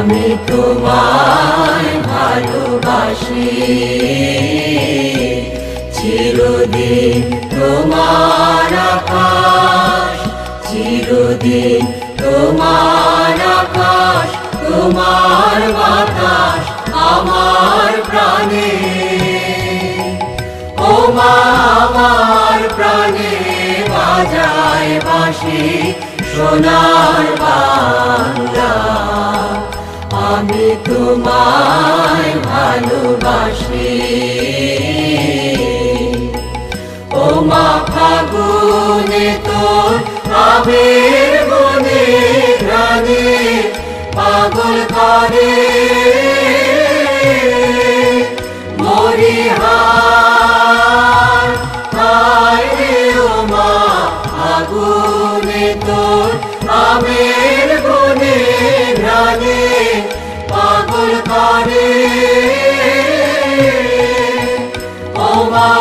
আমি তোমায় ভালোবাসি, চিরদিন তোমার আকাশ, চিরদিন তোমার আকাশ, তোমার বাতাস আমার প্রাণে। ও মা আমার প্রাণে বাজায় বাঁশি সোনার বাংলা, আমি তোমায় ভালোবাসি। ও মা ফাগুনে তোর আবির বনে ঘ্রাণে পাগল করে মরিহার, হায় রে ও মা ফাগুনে তোর আবির বনে ঘ্রাণে পাগল করে। ও মা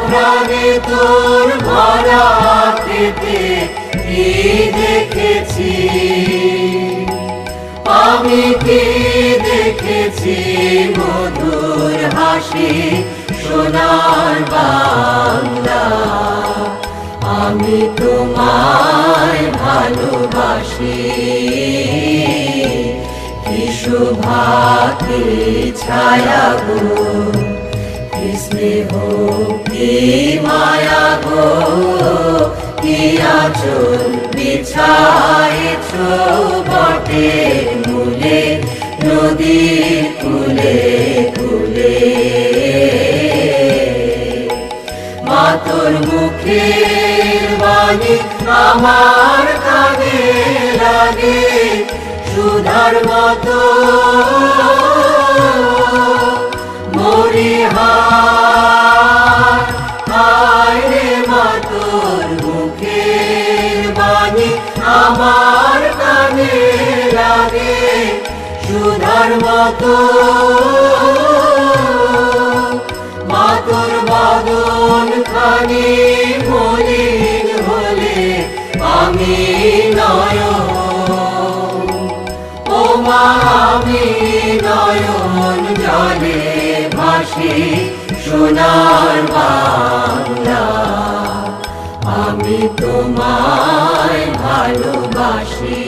ঘ্রাণে তোর ভরা খেতে কি দেখেছি, আমি কি দেখেছি মধুর হাসি সোনার বাংলা, আমি তোমায় ভালোবাসি। কি শোভা কি ছায়া গো, কি স্নেহ কি মায়া গো, কি আঁচল বিছায়েছ বটের মূলে নদীর কূলে কূলে। মা তোর মুখের বাণী আমার কানে লাগে সুধার মতো মরিহার, হায় রে মা তোর মুখের বাণী আমার কানে লাগে সুধার মতো। মা তোর বদন খানি মলিন হলে আমি নয়ন, ও মা আমি নয়ন জলে ভাসি সোনার বাংলা, আমি তোমায় ভালোবাসি।